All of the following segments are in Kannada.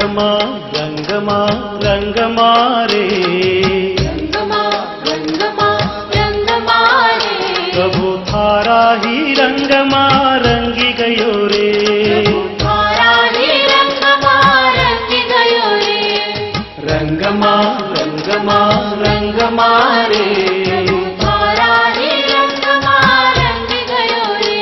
ರಂಗಮಾ ರಂಗಮಾ ರಂಗಮಾ ರೇ ರಂಗಮಾ ರಂಗಮಾ ರಂಗಮಾ ರೇ प्रभु थारा ही रंगमा रंगी गयो रे थारा ही रंगमा रंगी गयो रे रंगमा रंगमा रंगमा रे थारा ही रंगमा रंगी गयो रे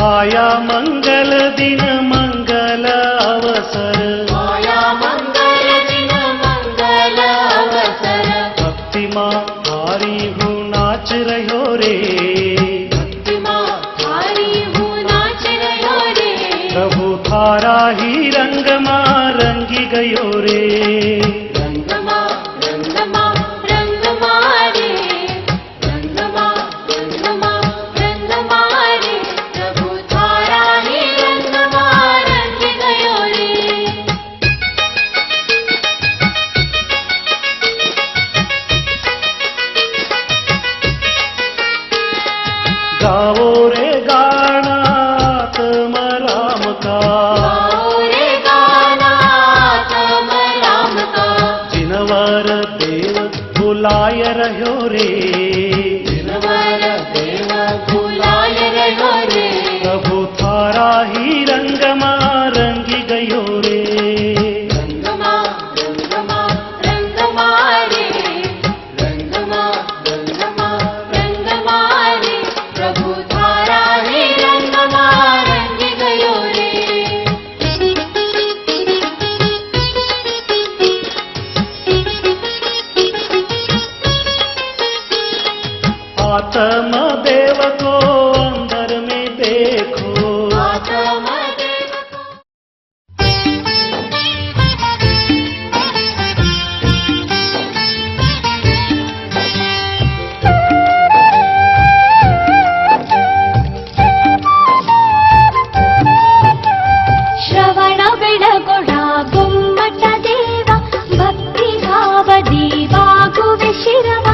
आया मंगल दिन मंगल अवसर आया मंगल दिन मंगल अवसर भक्ति माँ हारी हूँ नाच रहो रे भक्ति माँ हारी हूँ नाच रहो रे प्रभु थारा ही रंगमा रंगी गयो रे रंगमा रंगमा रंगमा रे रंगमा रंगमा रंगमा रे प्रभु थारा ही रंगमा रंगी गयो रे गाओ रे गाना तम राम का गाओ रे गाना तम राम का जिनवर देव बुलाय रहो रे जिनवर देव बुलाय रहो रे प्रभु थारा ही रंगमा रंगी गयो रे रंगमा रंगमा रंगमा रे रंगमा रंगमा रंगमा रे प्रभु थारा ही रंगमा रंगी गयो रे आत्म देव को अंदर में देखो आत्म देव को ಶ್ರವಣ ಬೆಳಗೊಳ ಗುಮ್ಮಟ ದೇವ ಭಕ್ತಿ ಭಾವದಿ ಬಾಗುವೆ ಶಿರವ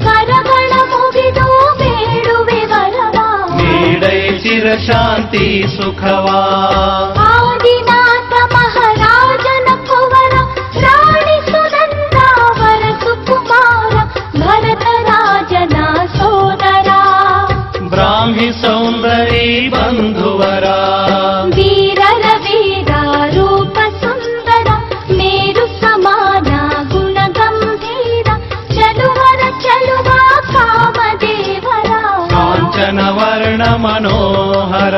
ಕರಗಳ ಮುಗಿದು ಬೇಡುವೆ ವರವ ನೀಡೈ ಚಿರ ಶಾಂತಿ ಸುಖವಾ ಆದಿನಾಥ ಮಹಾರಾಜನ ಕುವರ ರಾಣಿ ಸುನಂದ ವರ ಸುಕುಮಾರ ಭರತ ರಾಜನ ಸೋದರ ಬ್ರಾಹ್ಮಿ ಸೌಂದರಿ ಬಂಧುವರ ವೀರರ ವೀರ ರೂಪ ಸುಂದರ ಮೇರು ಸಮಾನ ಗುಣ ಗಂಭೀರ ಚಲುವರ ಚಲುವ ಕಾಮದೇವರ ಕಾಂಚನ ವರ್ಣ ಮನೋಹರ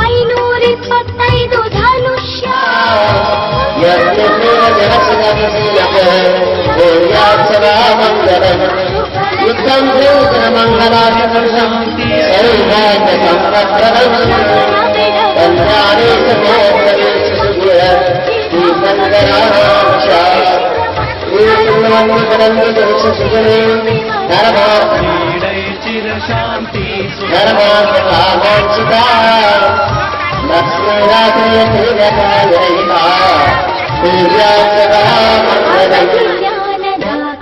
525 ಧನುಷ್ಯ ನೀಡೈ ಚಿರ ಶಾಂತಿ ಜ್ಞಾನದ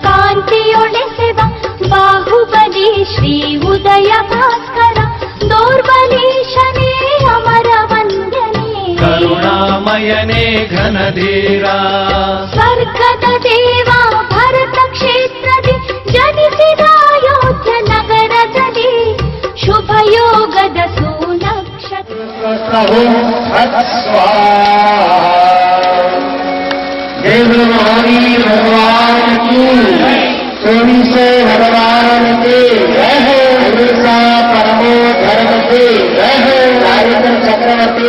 ಕಾಂತಿಯೊಡೆಸೆವ ಬಾಹುಬಲಿ ಶ್ರೀ ಉದಯ ಭಾಸ್ಕರ ದೌರ್ಬಲೀಶನೇ ಅಮರ ವಂದನೆ ಕರುಣಾಮಯನೇ ಘನಧೀರ ಸ್ವರ್ಗದ ದೇವ ಭರತ ಕ್ಷೇತ್ರದಿ ಜನಿಸಿದ ಅಯೋಧ್ಯ ನಗರದಲ್ಲಿ ಶುಭ ಯೋಗದ ಸುನಕ್ಷತ್ರ देववाणी भगवान की सोनी से भगवान की अहिंसा परमो धर्म की राजेंद्र चक्रवर्ती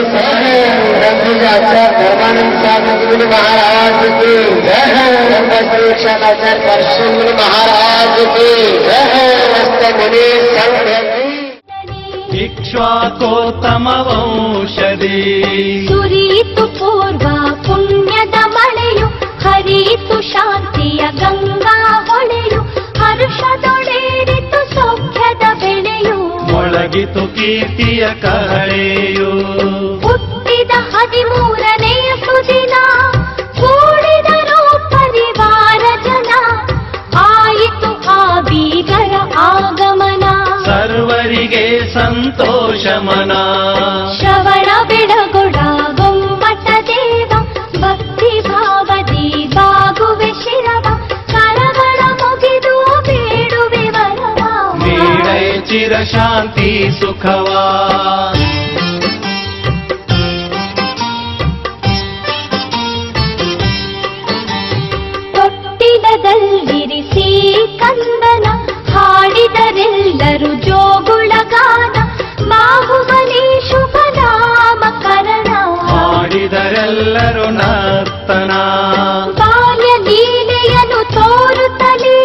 आचार्य धर्मानंद स्वामी महाराज की आचार्य परशुराम महाराज की मुनि संघ इक्ष्वाकोत्तम वंशदी ಸುರಿಯಿತು ಪೂರ್ವ ಪುಣ್ಯದ ಮಳೆಯು ಹರಿಯಿತು ಶಾಂತಿಯ ಗಂಗಾ ಹೊಳೆಯು ಹರ್ಷದೊಡೇರಿತು ಸೌಖ್ಯದ ಬೆಳೆಯು ಮೊಳಗಿತು ಕೀರ್ತಿಯ ಕಹಳೆಯು ಹುಟ್ಟಿದ 13ನೆಯ ಸುದಿನ ಕೂಡಿದರು ಪರಿವಾರ ಜನ ಆಯಿತು ಆ ಬೀಗರ ಆಗ ಶಮನ. ಶ್ರವಣ ಬೆಳಗೊಳ ಗೊಮ್ಮಟ ದೇವ ಭಕ್ತಿ ಭಾವದಿ ಬಾಗುವೆ ಶಿರವ ಕರಗಳ ಮುಗಿದು ಬೇಡುವೆ ವರವ ನೀಡೈ ಚಿರ ಶಾಂತಿ ಸುಖವಾ. ತೊಟ್ಟಿಲದಲ್ಲಿರಿಸಿ ಕಂದನ ಹಾಡಿದರೆಲ್ಲರೂ ಜೋಗುಳ ಗಾನ ಬಾಹುಬಲಿ ಶುಭ ನಾಮಕರಣ ಹಾಡಿದರೆಲ್ಲರೂ ನರ್ತನ. ಬಾಲ್ಯ ಲೀಲೆಯನ್ನು ತೋರುತ್ತಲೇ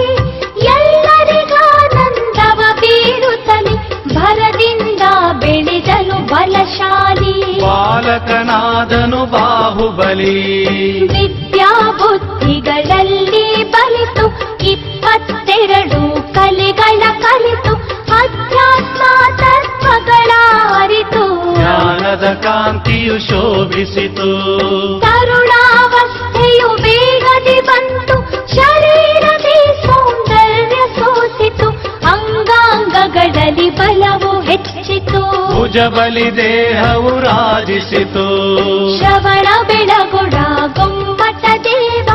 ಎಲ್ಲರಿಗಾನಂದವ ಬೀರುತ್ತಲೇ ಭರದಿಂದ ಬೆಳೆದನು ಬಲಶಾಲಿ ಬಾಲಕನಾದನು ಬಾಹುಬಲಿ. ವಿದ್ಯಾ ಬುದ್ಧಿಗಳಲ್ಲಿ ಬಲಿತು 22 ಕಲೆಗಳ ಕಲಿತು ಅಧ್ಯಾತ್ಮ ತತ್ವಗಳ ಅರಿತು ಜ್ಞಾನದ ಕಾಂತಿಯು ಶೋಭಿಸಿತು. ತರುಣಾವಸ್ಥೆಯು ಬೇಗನೆ ಬಂತು ಶರೀರದಿ ಸೌಂದರ್ಯ ಸೋಸಿತು ಅಂಗಾಂಗಗಳಲ್ಲಿ ಬಲವು ಹೆಚ್ಚಿತು ಭುಜಬಲಿ ದೇಹವು ರಾಜಿಸಿತು. ಶ್ರವಣ ಬೆಳಗೊಳ ಗೊಮ್ಮಟ ದೇವ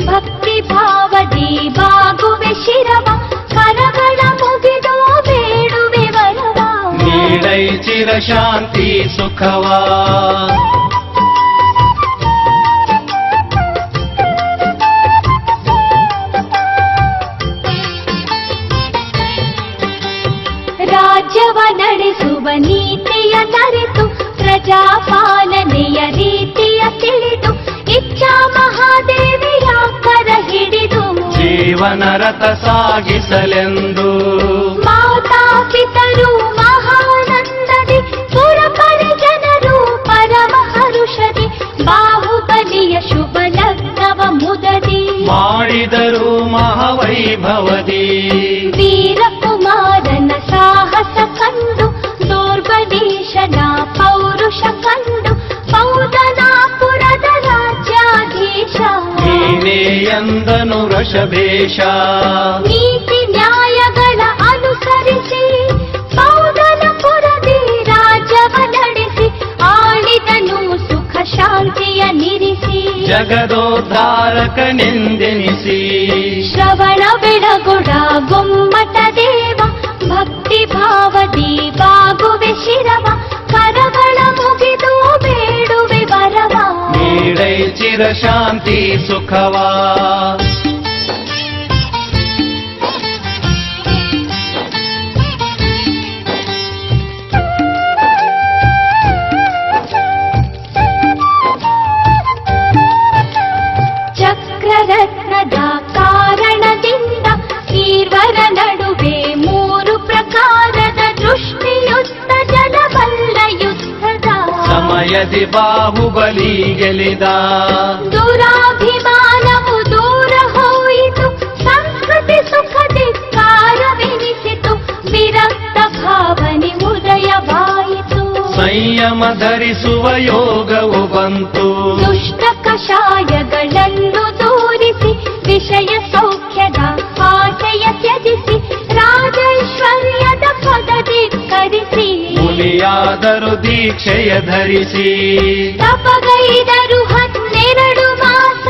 ಭಕ್ತಿ ಭಾವದಿ ಬಾಗುವೆ ಶಿರವ ಕರಗಳ ಮುಗಿದು ಬೇಡುವೆ ವರವ ನೀಡೈ ಚಿರ ಶಾಂತಿ ಸುಖವಾ. ರಾಜ್ಯವ ನಡೆಸುವ ನೀತಿಯ ನರಿತು ಪ್ರಜಾಪಾಲನೆಯ ರೀತಿಯ ತಿಳಿದು ಇಚ್ಛಾ ಮಹಾದೇವಿಯ ಕರ ಹಿಡಿದು ಜೀವನ ರಥ ಸಾಗಿಸಲೆಂದು ಮಾತಾ ಪಿತರು ಮಹಾನಂದದಿ ಪುರಪರಿ ಜನರು ಪರಮ ಹರುಷದಿ ಬಾಹುಬಲಿಯ ಶುಭ ಲಗ್ನವ ಮುದದಿ ಮಾಡಿದರು ಮಹಾವೈಭವದಿ. ವೀರಕುಮಾರನ ಸಾಹಸ ಕಂಡು ದೌರ್ಬಲೀಶನ ಪೌರುಷ ಕಂಡು ಪೌದನಾಪುರದ ರಾಜ್ಯಾಧೀಶ ನೀನೇ ಎಂದನು ವೃಷಭೇಶ. ನೀತಿ ನ್ಯಾಯಗಳ ಅನುಸರಿಸಿ ಪೌದನಪುರದಿ ರಾಜ್ಯವ ನಡೆಸಿ ಆಳಿದನು ಸುಖ ಶಾಂತಿಯ ನಿರಿಸಿ ಜಗದೋದ್ಧಾರಕನೆಂದೆನಿಸಿ. ಶ್ರವಣ ಬೆಳಗೊಳ ಗೊಮ್ಮಟ ದೇವ ಭಕ್ತಿ ಭಾವದಿ ಬಾಗುವೆ ಶಿರವ ಕರಗಳ ಮುಗಿದು ಬೇಡುವೆ ವರವ ನೀಡೈ ಚಿರ ಶಾಂತಿ ಸುಖವಾ. ಚಕ್ರರತ್ನದ ಕಾರಣದಿಂದ ಈರ್ವರ ನಡುವೆ 3 ಪ್ರಕಾರದ ದೃಷ್ಟಿಯುದ್ಧ ಜಲಬಲ್ಲ ಯುದ್ಧದ ಸಮಯದಿ ಬಾಹುಬಲಿ ಗೆಲಿದ. ದುರಾಭಿಮಾನವು ದೂರ ಹೋಯಿತು ಸಂಸ್ಕೃತಿ ಸುಖದಿ ಕಾರವೆನಿಸಿತು ವಿರಕ್ತ ಭಾವನೆ ಉದಯವಾಯಿತು ಸಂಯಮ ಧರಿಸುವ ಯೋಗವು ಬಂತು. ದುಷ್ಟ ಕಷಾಯಗಳನ್ನು ದೂರಿಸಿ ವಿಷಯ ಸೌಖ್ಯದ ಆಸೆಯ ತ್ಯಜಿಸಿ ರಾಜೈಶ್ವರ್ಯದ ಪದಧಿಕ್ಕರಿಸಿ ಮುನಿಯಾದರು ದೀಕ್ಷೆಯ ಧರಿಸಿ ತಪಗೈದರು 12 ಮಾಸ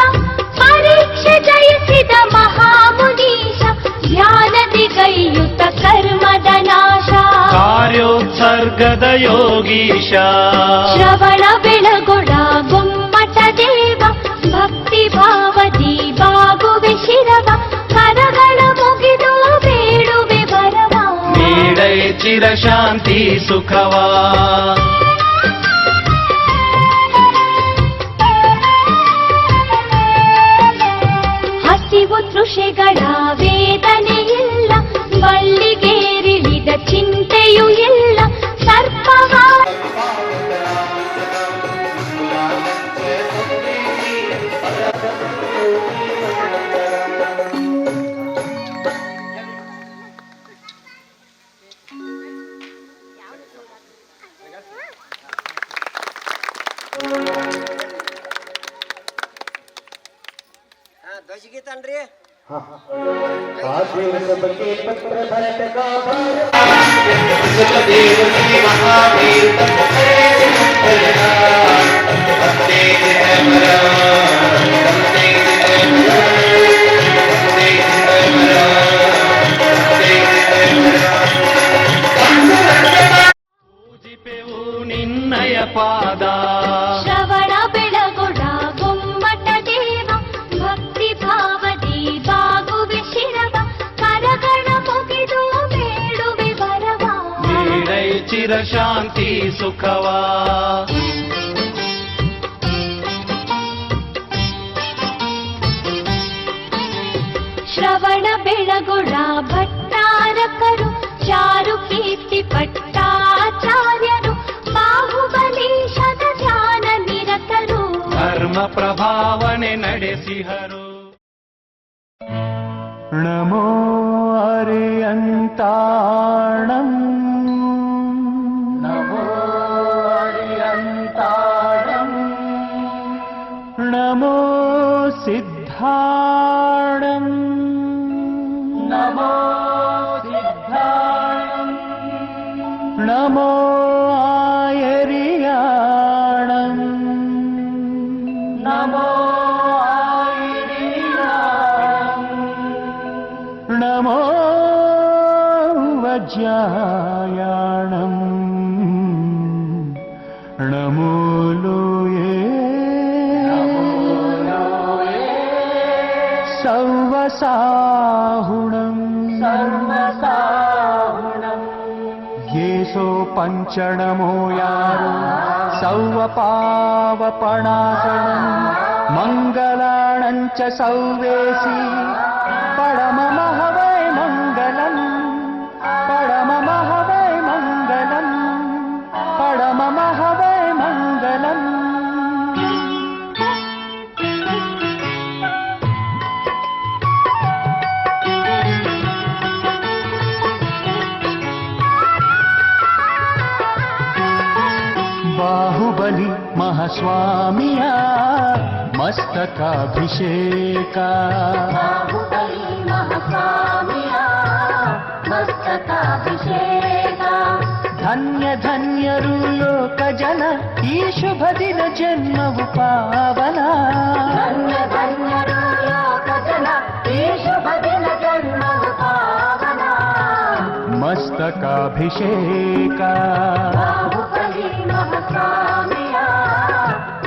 ಪರೀಕ್ಷೆ ಜಯಿಸಿದ ಮಹಾಮುನೀಶ ಧ್ಯಾನದಿ ಗೈಯುತ ಕರ್ಮದ ನಾಶ ಕಾರ್ಯೋತ್ಸರ್ಗದ ಯೋಗೀಶ ಶ್ರವಣ ಬೆಳಗೊಳ ಗೊಮ್ಮಟ ದೇವ ಭಕ್ತಿ ಭಾವದಿ ಬಾಗುವೆ ಶಿರವ ಕರಗಳ ಮುಗಿದು ಬೇಡುವೆ ವರವ ನೀಡೈ ಚಿರ ಶಾಂತಿ ಸುಖವಾ. ಹಸಿವು ತೃಷೆಗಳ ವೇದನೆ ಇಲ್ಲ ಬಳ್ಳಿಗೇರಿಳಿದ ಚಿಂತೆಯೂ ಇಲ್ಲ ಸರ್ಪವ ಧ್ವಜಗೀತನ್ರಿ ಬಗ್ಗೆ ಪತ್ರ ಭರತ सुखदेव श्री महावीर तपसे भक्ति है मरा भक्ति है मरा भक्ति है मरा भक्ति है मरा ಪೂಜಿಪೆವು ನಿನ್ನಯ ಪಾದ ಶ್ರವಣ ಬೆಳಗೊಡ ಗೊಮ್ಮಟ ದೇವ ಭಕ್ತಿ ಭಾವದಿ ಬಾಗುವೆ ಶಿರವ ಕರಗಳ ಮುಗಿದು ಬೇಡುವೆ ವರವ ನೀಡೈ ಚಿರ ಶಾಂತಿ ಸುಖವಾ ಶ್ರವಣ ಬೆಳಗೊಳ ಭಟ್ಟಾರಕರು ಚಾರು ಕೀರ್ತಿ ಪಟ್ಟಾಚಾರ್ಯರು ಬಾಹುಬಲೀಶದ ಧ್ಯಾನ ನಿರತರು ಧರ್ಮ ಪ್ರಭಾವನೆ ನಡೆಸಿಹರು ನಮೋ ಅರಿಯಂತಾಣಂ ನಮೋ ಅರಿಯಂತಾಣಂ ನಮೋ ಸಿದ್ಧಾಣಂ ನಮೋ ಸಿದ್ಧಾಣಂ ನಮೋ ಆಯರಿಯಾಣಂ ನಮೋ ಆಯರಿಯಾಣಂ ನಮೋ ವಜ್ರಾಯಾಣಂ ನಮೋ ಲೋಯೇ ಸರ್ವಸಾಹುಣಂ ಸರ್ವಸಾಹುಣಂ ಯೇಸೋ ಪಂಚಣಮೋ ಯಾರು ಸೌವಪಾವಪಣಾಸನಂ ಮಂಗಲಾಣಂಚ ಸೌವೇಸಿ ಪರಮಮಃ ವೈ ಮಂಗಲಂ ಪರಮಮಃ ವೈ ಮಂಗಲಂ ಪರಮಮಃ ವೈ ಮಂಗಲಂ ಬಾಹುಬಲಿ ಮಹಾಸ್ವಾಮಿಯ ಮಸ್ತಕಾಭಿಷೇಕ ಬಾಹುಬಲಿ ಮಹಾಸ್ವಾಮಿಯ ಮಸ್ತಕಾಭಿಷೇಕ ಧನ್ಯ ಧನ್ಯರು ಲೋಕ ಜನ ಈ ಶುಭ ದಿನ ಜನ್ಮವು ಪಾವನ ಧನ್ಯ ಧನ್ಯರು ಲೋಕ ಜನ ಈ ಶುಭ ದಿನ ಜನ್ಮವು ಪಾವನ ಮಸ್ತಕಾಭಿಷೇಕ ಬಾಹುಬಲಿ ಮಹಾಸ್ವಾಮಿಯ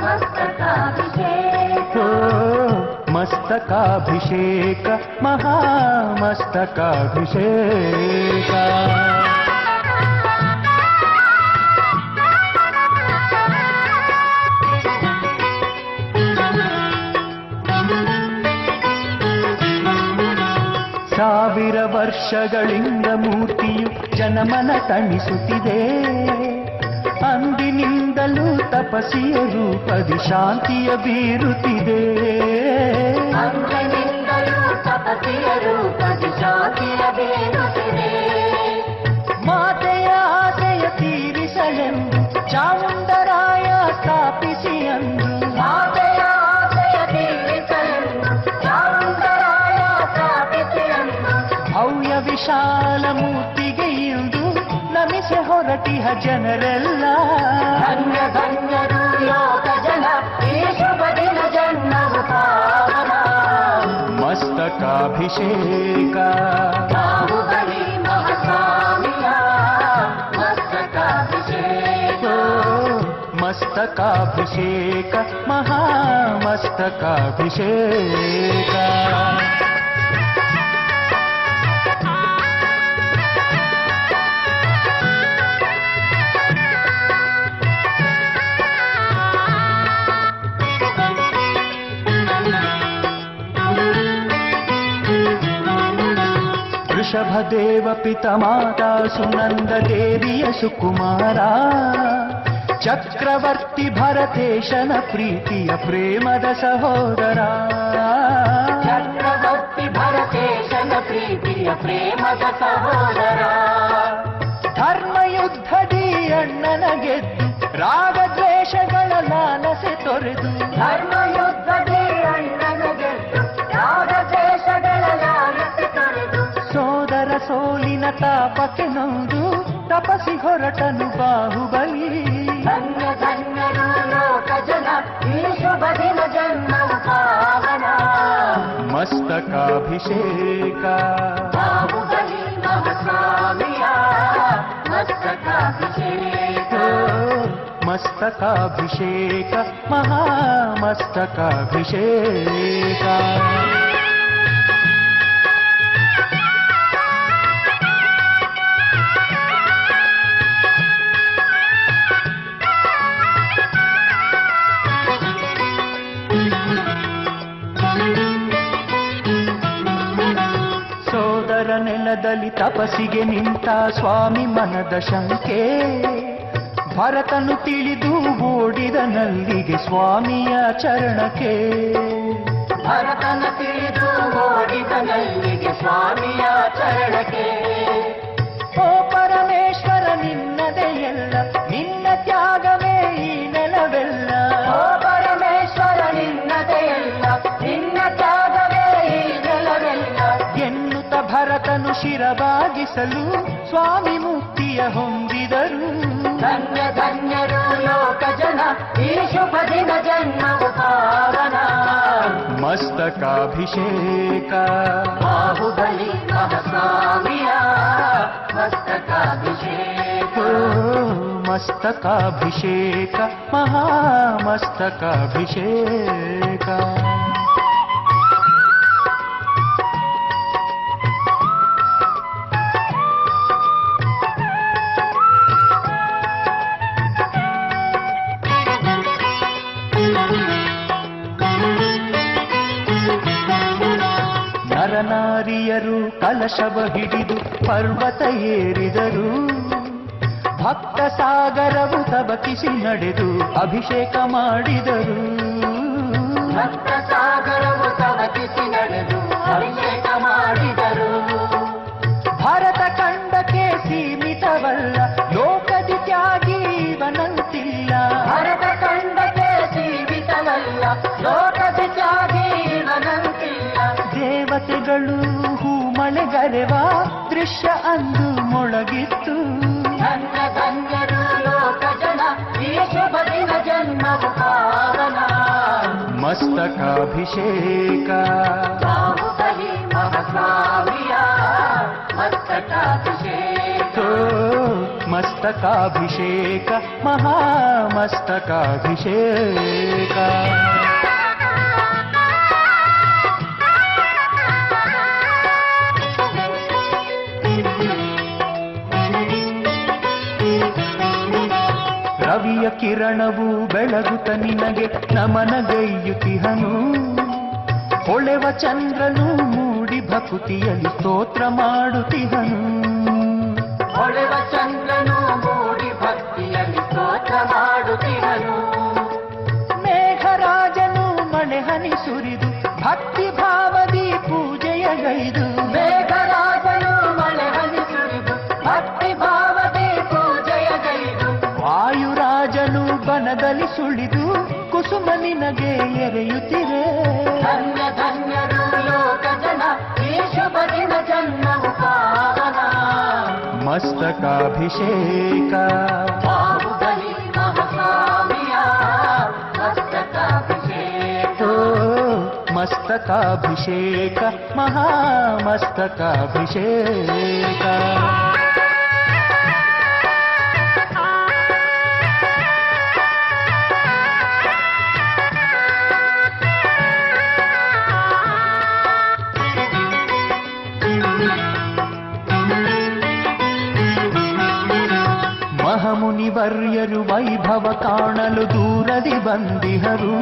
ಮಸ್ತಕಾಭಿಷೇಕ ಓ, ಮಸ್ತಕಾಭಿಷೇಕ ಮಹಾಮಸ್ತಕಾಭಿಷೇಕ ಸಾವಿರ ವರ್ಷಗಳಿಂದ ಮೂರ್ತಿಯು ಜನಮನ ತಣಿಸುತ್ತಿದೆ ಅಂದಿನಿಂದಲೂ ತಪಸ್ಸಿಯ ರೂಪದಿ ಶಾಂತಿಯ ಬೀರುತ್ತಿದೆ ಅಂದಿನಿಂದಲೂ ತಪಸ್ಸಿಯ ರೂಪದಿ ಶಾಂತಿಯ ಬೀರುತ್ತಿದೆ ಮಾತೆಯ ಆಸೆಯ ತೀರಿಸಲೆಂದು ಚಾಮುಂಡರಾಯ ಸ್ಥಾಪಿಸಿ ಅಂದು ಮಾತೆಯ ಆಸೆಯ ತೀರಿಸಲೆಂದು ಚಾಮುಂಡರಾಯ ಸ್ಥಾಪಿಸಿ ಅಂದು ಭವ್ಯ ವಿಶಾಲ ಮೂರ್ತಿಗೆ ಇಂದು ನಮಿಸೆ ಹೊರಟಿಹ ಜನರೆಲ್ಲ ಧನ್ಯ ಧನ್ಯರು ಲೋಕ ಜನ ಈ ಶುಭ ದಿನ ಜನ್ಮವು ಪಾವನ ಮಸ್ತಕಾಭಿಷೇಕ ಬಾಹುಬಲಿ ಮಹಾಸ್ವಾಮಿಯ ಮಸ್ತಕಾಭಿಷೇಕ ಓ, ಮಸ್ತಕಾಭಿಷೇಕ ಮಹಾಮಸ್ತಕಾಭಿಷೇಕ ವೃಷಭದೇವ ಪಿತ ಮಾತಾ ಸುನಂದ ದೇವಿಯ ಸುಕುಮಾರ ಚಕ್ರವರ್ತಿ ಭರತೇಶನ ಪ್ರೀತಿಯ ಪ್ರೇಮದ ಸಹೋದರ ಚಕ್ರವರ್ತಿ ಭರತೇಶನ ಪ್ರೀತಿಯ ಪ್ರೇಮದ ಸಹೋದರ ಧರ್ಮಯುದ್ಧದಿ ಅಣ್ಣನ ಗೆದ್ದು ರಾಗದ್ವೇಷಗಳ ಲಾಲಸೆ ತೊರೆದು ಧರ್ಮಯುದ್ಧದೇ ಅಣ್ಣನ ಗೆದ್ದು ರಾಗದ್ವೇಷಗಳ ಲಾಲಸೆ ತೊರೆದು ಸೋದರ ಸೋಲಿನ ತಾಪಕ್ಕೆ ನೊಂದು ತಪಸಿ ಹೊರಟನು ಬಾಹುಬಲಿ. ಧನ್ಯ ಧನ್ಯರು ಲೋಕ ಜನ ಈ ಶುಭ ದಿನ ಜನ್ಮವು ಪಾವನ. ಮಸ್ತಕಾಭಿಷೇಕ ಬಾಹುಬಲಿ ಮಹಾಸ್ವಾಮಿಯ ಮಸ್ತಕಾಭಿಷೇಕ. ಮಸ್ತಕಾಭಿಷೇಕ ಮಹಾಮಸ್ತಕಾಭಿಷೇಕ. ಸೋದರ ನೆಲದಲ್ಲಿ ತಪಸ್ಸಿಗೆ ನಿಂತ ಸ್ವಾಮಿ ಮನದ ಶಂಕೆ. ಭರತನು ತಿಳಿದು ಓಡಿದನಲ್ಲಿಗೆ ಸ್ವಾಮಿಯ ಚರಣಕ್ಕೆ. ಭರತನ ತಿಳಿದು ಓಡಿದನಲ್ಲಿಗೆ ಸ್ವಾಮಿಯ ಚರಣಕ್ಕೆ. ಓ ಪರಮೇಶ್ವರ ನಿನ್ನದೇ ಎಲ್ಲ, ನಿನ್ನ ತ್ಯಾಗವೇ ಈ ನೆಲವೆಲ್ಲ. ಓ ಪರಮೇಶ್ವರ ನಿನ್ನದೇ ಎಲ್ಲ, ನಿನ್ನ ತ್ಯಾಗವೇ ಈ ನೆಲವೆಲ್ಲ. ಎನ್ನುತ್ತ ಭರತನು ಶಿರಬಾಗಿಸಲು ಸ್ವಾಮಿ ಮುಕ್ತಿಯ ಹೊಂದಿದರು. ಧನ್ಯ ಧನ್ಯರು ಲೋಕ ಜನ ಈ ಶುಭ ದಿನ ಜನ್ಮವು ಪಾವನ. ಮಸ್ತಕಾಭಿಷೇಕ ಬಾಹುಬಲಿ ಮಹಾಸ್ವಾಮಿಯ ಮಸ್ತಕಾಭಿಷೇಕ. ಮಸ್ತಕಾಭಿಷೇಕ ಮಹಾಮಸ್ತಕಾಭಿಷೇಕ. ನರನಾರಿಯರು ಕಲಶವ ಹಿಡಿದು ಪರ್ವತ ಏರಿದರು. ಭಕ್ತ ಸಾಗರವು ತಬಕಿಸಿ ನಡೆದು ಅಭಿಷೇಕ ಮಾಡಿದರು. ಭಕ್ತ ಸಾಗರವು ತವಕಿಸಿ ನಡೆದು ಅಭಿಷೇಕ ಮಾಡಿದರು. ಭಾರತ ಖಂಡಕ್ಕೆ ಸೀಮಿತವಲ್ಲ, ಲೋಕದಿ ತ್ಯಾಗಿ ಇವನಂತಿಲ್ಲ. ಭರತ ಖಂಡಕ್ಕೆ ಸೀಮಿತವಲ್ಲ, ಲೋಕದ ತ್ಯಾಗಿ ಇವನಂತಿಲ್ಲ. ದೇವತೆಗಳು ಹೂಮಳೆಗರೆವ ದೃಶ್ಯ ಅಂದು ಮೊಳಗಿತ್ತು. ಧನ್ಯ ಧನ್ಯರು ಲೋಕ ಜನ ಈ ಶುಭ ದಿನ ಜನ್ಮವು ಪಾವನ. ಮಸ್ತಕಾಭಿಷೇಕ ಬಾಹುಬಲಿ ಮಹಾಸ್ವಾಮಿಯ ಮಸ್ತಕಾಭಿಷೇಕ. ಮಸ್ತಕಾಭಿಷೇಕ ಮಹಾಮಸ್ತಕಾಭಿಷೇಕ. ರವಿಯ ಕಿರಣವು ಬೆಳಗುತ್ತ ನಿನಗೆ ನಮನಗೈಯುತಿಹನು. ಹೊಳೆವ ಚಂದ್ರನು ಮೂಡಿ ಭಕುತಿಯಲ್ಲಿ ಸ್ತೋತ್ರ ಮಾಡುತ್ತಿಹನು. ಹೊಳೆವ ಚಂದ್ರನು ಮೂಡಿ ಭಕ್ತಿಯಲ್ಲಿ ಸ್ತೋತ್ರ ಮಾಡುತ್ತಿಹನು. ಮೇಘರಾಜನು ಮಳೆಹನಿ ಸುರಿದು ಭಕ್ತಿ ಭಾವದಿ ಪೂಜೆಯಗೈದು. ಮೇಘರಾಜನು ಮಳೆ ಹನಿ ಸುರಿದು ಭಕ್ತಿ ಭಾವದಿ ಪೂಜೆಯಗೈದು. ವಾಯುರಾಜನು ಬನದಲ್ಲಿ ಸುಳಿದು ಕುಸುಮ ನಿನಗೆ ಎರೆಯುತ್ತಿರೆ. ಧನ್ಯ ಧನ್ಯರು ಲೋಕ ಜನ ಈ ಶುಭ ದಿನ ಜನ್ಮವು ಪಾವನ. ಮಸ್ತಕಾಭಿಷೇಕ ಬಾಹುಬಲಿ ಮಹಾಸ್ವಾಮಿಯ ಮಸ್ತಕಾಭಿಷೇಕ. ಮಸ್ತಕಾಭಿಷೇಕ ಮಹಾಮಸ್ತಕಾಭಿಷೇಕ. ಮಹಾಮುನಿವರ್ಯರು ವೈಭವ ಕಾಣಲು ದೂರದಿ ಬಂದಿಹರು.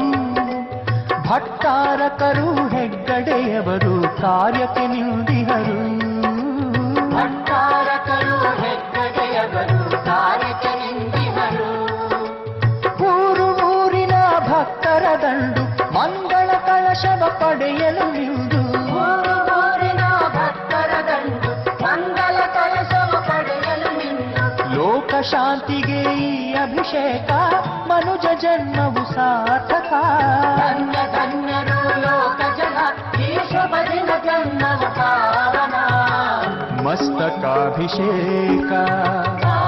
ಭಟ್ಟಾರಕರು ಹೆಗ್ಗಡೆಯವರು ಕಾರ್ಯಕ್ಕೆ ನಿಂದಿಹರು. ಭಟ್ಟಾರಕರು ಹೆಗ್ಗಡೆಯವರು ಕಾರ್ಯಕ್ಕೆ ನಿಂತಿಹರು. ಊರು ಊರಿನ ಭಕ್ತರ ದಂಡು ಮಂಗಳ ಕಳಶವ ಪಡೆಯಲು ನಿಂದು. ಊರಿನ ಭಕ್ತರ ದಂಡು ಮಂಗಲ ಕಲಶವ ಪಡೆಯಲು ನಿಂದು. ಲೋಕ ಶಾಂತಿಗೆ ಈ ಅಭಿಷೇಕ ಮನುಜ ಜನ್ಮವು ಸಾರ್ಥಕ. ಧನ್ಯ ಧನ್ಯರು ಲೋಕ ಜನ ಈ ಶುಭ ದಿನ ಜನ್ಮವು ಪಾವನ. ಮಸ್ತಕಾಭಿಷೇಕ ಬಾಹುಬಲಿ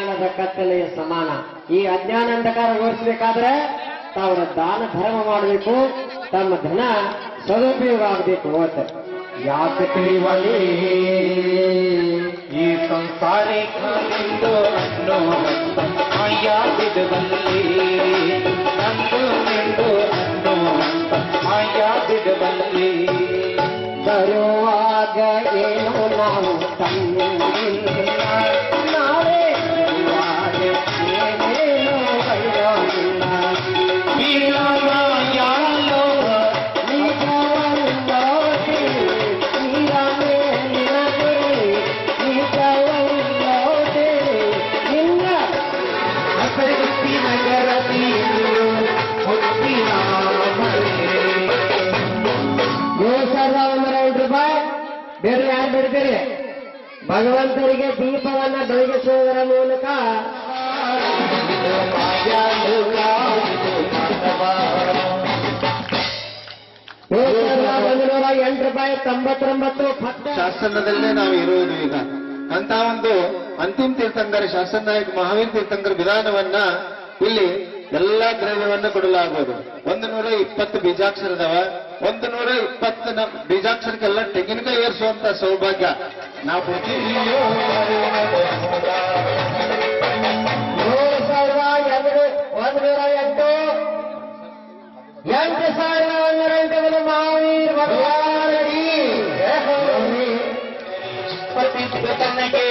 ಅಜ್ಞಾನದ ಕತ್ತಲೆಯ ಸಮಾನ. ಈ ಅಜ್ಞಾನ ಅಂಧಕಾರ ಓಡಿಸಬೇಕಾದ್ರೆ ತಾವರ ದಾನ ಧರ್ಮ ಮಾಡಬೇಕು, ತಮ್ಮ ಧನ ಸದುಪಯೋಗ ಆಗಬೇಕು. ಅಂತ ಯಾಕೆ ತಿಳಿವಳಿ ಈ ಸಂಸಾರಿಕಲಿಂದು ಅನ್ನೋ ಮಾಯಾ ಬಿಡಬಲ್ಲಿ ನಂದು ನಿಂದು ಅನ್ನೋ ಮಾಯಾ ಬಿಡಬಲ್ಲಿ ಬರುವಾಗ ಏನು ನಾವು ತಂದಿಲ್ಲ, ನಾವೇ ಬರುವಾಗ ಏನೇನೋ ಬೈರೋಲ್ಲ. ಬೀಳವ ಯಾಳೋ ನಿಜವಲ್ಲೋದೆ ನೀರ ಮೇಲಿನ ಗುರಿ, ನಿಜವಲ್ಲೋದೆ ನಿನ್ನ ಹಸರಿಗುತ್ತಿ ನಗರದಿ ಹುಟ್ಟಿನ ಮನೆ. 7,200 ರೂಪಾಯಿ ಬೇರೆ ಯಾರು ಬಿಡ್ತೀರಿ? ಭಗವಂತರಿಗೆ ದೀಪವನ್ನ ಬೆಳಗಿಸುವುದರ ಮೂಲಕ 7,108 ರೂಪಾಯಿ 99 ಫಕ್ತ. ಶಾಸನದಲ್ಲೇ ನಾವು ಇರುವುದು ಈಗ ಅಂತ ಒಂದು ಅಂತಿಮ ತೀರ್ಥಂಕರ ಶಾಸನ ನಾಯಕ ಮಹಾವೀರ್ ತೀರ್ಥಂಕರ ವಿಧಾನವನ್ನ ಇಲ್ಲಿ ಎಲ್ಲಾ ದ್ರವ್ಯವನ್ನ ಕೊಡಲಾಗುವುದು. 120 ಬೀಜಾಕ್ಷರದವ, 120 ಬೀಜಾಕ್ಷರಕ್ಕೆಲ್ಲ ತೆಂಗಿನಕಾಯಿ ಏರಿಸುವಂತ ಸೌಭಾಗ್ಯ ನಾವು 8,108 ಮಹಾವೀರ್ ಭಗವಾನರಿಗೆ ಪತಿಗೆ